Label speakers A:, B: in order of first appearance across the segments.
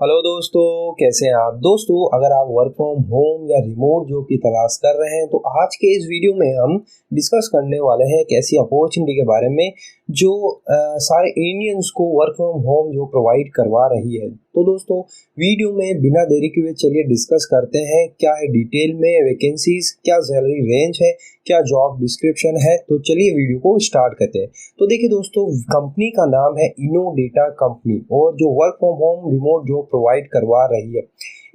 A: Hello दोस्तों, कैसे हैं आप। दोस्तों, अगर आप वर्क फ्रॉम होम या रिमोट जॉब की तलाश कर रहे हैं तो आज के इस वीडियो में हम डिस्कस करने वाले हैं एक ऐसी अपॉर्चुनिटी के बारे में जो सारे इंडियंस को वर्क फ्रॉम होम जो प्रोवाइड करवा रही है। तो दोस्तों, वीडियो में बिना देरी के हुए चलिए डिस्कस करते हैं क्या है डिटेल में वैकेंसीज, क्या सैलरी रेंज है, क्या जॉब डिस्क्रिप्शन है। तो चलिए वीडियो को स्टार्ट करते हैं। तो देखिए दोस्तों, कंपनी का नाम है इनोडेटा कंपनी और जो work from home remote job provide करवा रही है।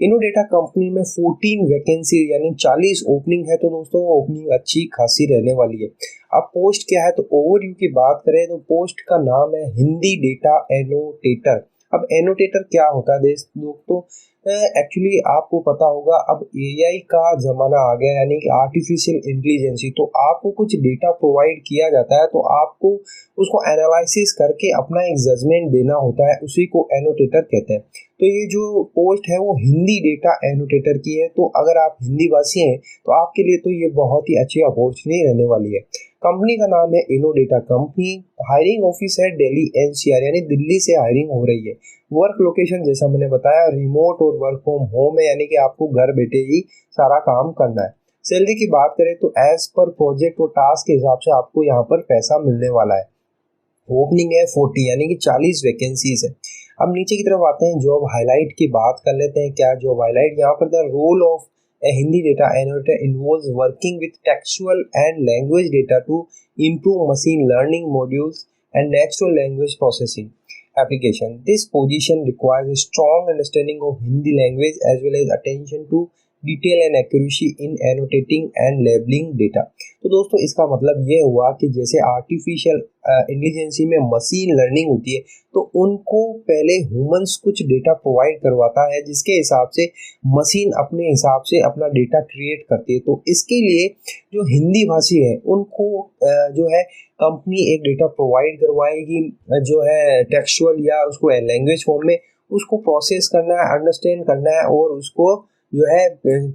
A: इनोडेटा कंपनी में 14 वैकेंसी यानी 40 ओपनिंग है। तो दोस्तों, ओपनिंग अच्छी खासी रहने वाली है। अब पोस्ट क्या है, तो ओवरव्यू की बात करें तो पोस्ट का नाम है हिंदी डेटा एनोटेटर। अब एनोटेटर क्या होता है दोस्तों, एक्चुअली आपको पता होगा अब एआई का ज़माना आ गया यानी कि आर्टिफिशियल इंटेलिजेंसी। तो आपको कुछ डेटा प्रोवाइड किया जाता है तो आपको उसको एनालिसिस करके अपना एक जजमेंट देना होता है, उसी को एनोटेटर कहते हैं। तो ये जो पोस्ट है वो हिंदी डेटा एनोटेटर की है। तो अगर आप हिंदी भाषी हैं तो आपके लिए तो ये बहुत ही अच्छी अपॉर्चुनिटी रहने वाली है। कंपनी का नाम है इनोडेटा कंपनी। हायरिंग ऑफिस है दिल्ली एनसीआर यानी दिल्ली से हायरिंग हो रही है। वर्क लोकेशन जैसा मैंने बताया रिमोट और वर्क फ्रॉम होम है यानी कि आपको घर बैठे ही सारा काम करना है। सैलरी की बात करें तो एज पर प्रोजेक्ट और टास्क के हिसाब से आपको यहाँ पर पैसा मिलने वाला है। ओपनिंग है 40 यानी कि 40 वैकेंसीज है। अब नीचे की तरफ आते हैं, जॉब हाईलाइट की बात कर लेते हैं। क्या जॉब हाईलाइट, यहाँ पर the role of a Hindi data analyst involves working with textual and language data to improve machine learning modules and natural language processing application. This position requires a strong understanding of Hindi language as well as attention to detail and accuracy in annotating and labeling data. तो दोस्तों, इसका मतलब ये हुआ कि जैसे artificial intelligence में machine learning होती है तो उनको पहले ह्यूमंस कुछ डेटा प्रोवाइड करवाता है जिसके हिसाब से मशीन अपने हिसाब से अपना डेटा क्रिएट करती है। तो इसके लिए जो हिंदी भाषी है उनको जो है कंपनी एक डेटा प्रोवाइड करवाएगी जो है टेक्सचुअल या उसको लैंग्वेज फॉर्म में उसको प्रोसेस करना है, अंडरस्टैंड करना है और उसको जो है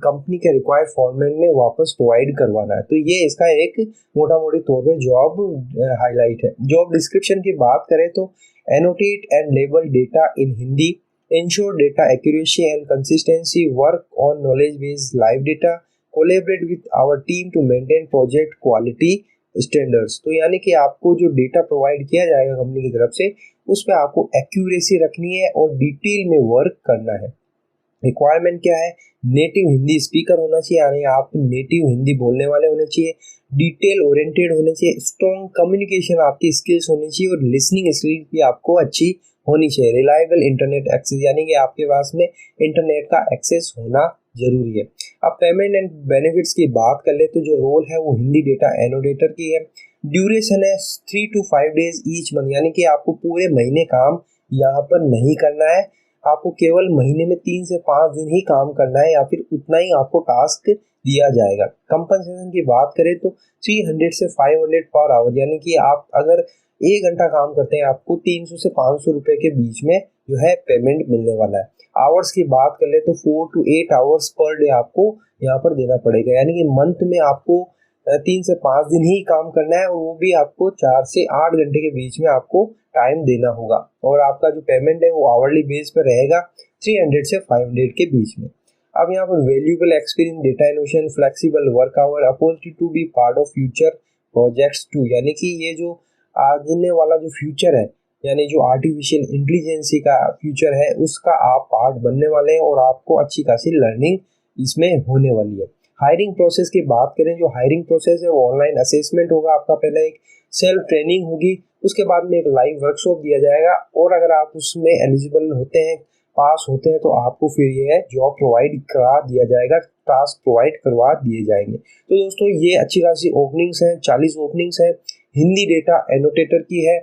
A: कंपनी के रिक्वायर्ड फॉर्मेट में वापस प्रोवाइड करवाना है। तो ये इसका एक मोटा मोटी तौर पे जॉब हाईलाइट है। जॉब डिस्क्रिप्शन की बात करें तो annotate and label data in Hindi, ensure data accuracy and consistency, work on knowledge based live data, collaborate with our team to maintain project quality standards। तो यानी कि आपको जो डेटा प्रोवाइड किया जाएगा कंपनी की तरफ से उस पर आपको एक्यूरेसी रखनी है और डिटेल में वर्क करना है। रिक्वायरमेंट क्या है, नेटिव हिंदी स्पीकर होना चाहिए यानी आप नेटिव हिंदी बोलने वाले होने चाहिए, डिटेल ओरिएंटेड होने चाहिए, स्ट्रॉन्ग कम्युनिकेशन आपकी स्किल्स होनी चाहिए और लिसनिंग स्किल्स भी आपको अच्छी होनी चाहिए। रिलायबल इंटरनेट एक्सेस यानी कि आपके पास में इंटरनेट का एक्सेस होना जरूरी है। अब पेमेंट एंड बेनिफिट्स की बात कर ले तो जो रोल है वो हिंदी डेटा एनोडेटर की है। ड्यूरेशन है 3 to 5 डेज ईच मंथ यानी कि आपको पूरे महीने काम यहाँ पर नहीं करना है, आपको केवल महीने में 3 से 5 दिन ही काम करना है या फिर उतना ही आपको टास्क दिया जाएगा। कंपनसेशन की बात करें तो 300 से 500 पर आवर यानी कि आप अगर 1 घंटा काम करते हैं आपको 300 से 500 रुपए के बीच में जो है पेमेंट मिलने वाला है। आवर्स की बात कर ले तो 4 to 8 आवर्स पर डे आपको यहाँ पर देना पड़ेगा यानी कि मंथ में आपको 3 से 5 दिन ही काम करना है और वो भी आपको 4 से 8 घंटे के बीच में आपको टाइम देना होगा और आपका जो पेमेंट है वो आवरली बेस पर रहेगा 300 से 500 के बीच में। अब यहाँ पर valuable experience, data innovation, flexible work hour, opportunity to be part of future projects to यानी कि ये जो आने वाला जो फ्यूचर है यानी जो आर्टिफिशियल इंटेलिजेंसी का फ्यूचर है उसका आप पार्ट बनने वाले हैं और आपको अच्छी खासी लर्निंग इसमें होने वाली है। हायरिंग प्रोसेस की बात करें, जो हायरिंग प्रोसेस है वो ऑनलाइन असेसमेंट होगा आपका, पहले एक सेल्फ ट्रेनिंग होगी, उसके बाद में एक लाइव वर्कशॉप दिया जाएगा और अगर आप उसमें एलिजिबल होते हैं, पास होते हैं तो आपको फिर ये जॉब प्रोवाइड करा दिया जाएगा, टास्क प्रोवाइड करवा दिए जाएंगे। तो दोस्तों, ये अच्छी खासी ओपनिंग्स हैं, 40 ओपनिंग्स हैं, हिंदी डेटा एनोटेटर की है।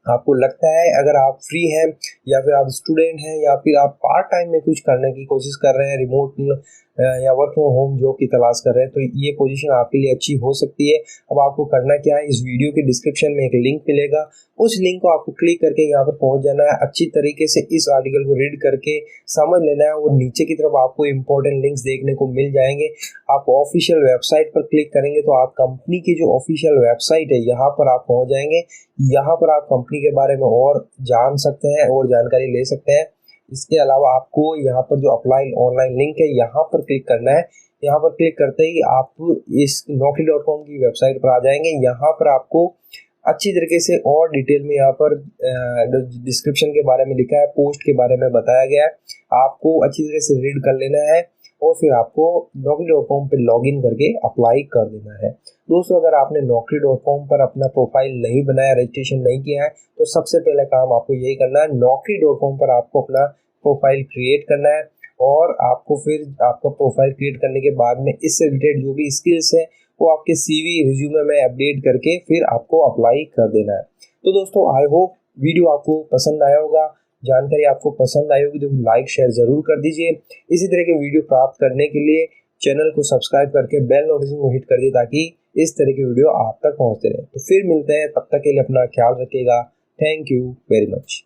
A: आपको लगता है अगर आप फ्री हैं या फिर आप स्टूडेंट हैं या फिर आप पार्ट टाइम में कुछ करने की कोशिश कर रहे हैं, रिमोट या वर्क फ्रॉम होम जॉब की तलाश कर रहे हैं तो ये पोजीशन आपके लिए अच्छी हो सकती है। अब आपको करना क्या है, इस वीडियो के डिस्क्रिप्शन में एक लिंक मिलेगा, उस लिंक को आपको क्लिक करके यहाँ पर पहुँच जाना है, अच्छी तरीके से इस आर्टिकल को रीड करके समझ लेना है और नीचे की तरफ आपको इंपॉर्टेंट लिंक्स देखने को मिल जाएंगे। आप ऑफिशियल वेबसाइट पर क्लिक करेंगे तो आप कंपनी की जो ऑफिशियल वेबसाइट है यहाँ पर आप पहुँच जाएंगे। यहाँ पर आप कंपनी के बारे में और जान सकते हैं और जानकारी ले सकते हैं। इसके अलावा आपको यहाँ पर जो अप्लाई ऑनलाइन लिंक है यहाँ पर क्लिक करना है। यहाँ पर क्लिक करते ही आप इस naukri.com की वेबसाइट पर आ जाएंगे। यहाँ पर आपको अच्छी तरीके से और डिटेल में यहाँ पर डिस्क्रिप्शन के बारे में लिखा है, पोस्ट के बारे में बताया गया है, आपको अच्छी तरह से रीड कर लेना है और फिर आपको naukri.com पे लॉगिन करके अप्लाई कर देना है। दोस्तों अगर आपने naukri.com पर अपना प्रोफाइल नहीं बनाया, रजिस्ट्रेशन नहीं किया है, तो सबसे पहले काम आपको यही करना है, naukri.com पर आपको अपना प्रोफाइल क्रिएट करना है और आपको फिर आपका प्रोफाइल क्रिएट करने के बाद में इससे रिलेटेड जो भी स्किल्स है वो आपके CV रिज्यूमे में अपडेट करके फिर आपको अप्लाई कर देना है। तो दोस्तों आई होप वीडियो आपको पसंद आया होगा, जानकारी आपको पसंद आई होगी तो लाइक शेयर ज़रूर कर दीजिए। इसी तरह के वीडियो प्राप्त करने के लिए चैनल को सब्सक्राइब करके बेल नोटिफिकेशन को हिट कर दिए ताकि इस तरह के वीडियो आप तक पहुँचते रहे। तो फिर मिलते हैं, तब तक के लिए अपना ख्याल रखिएगा। Thank you very much.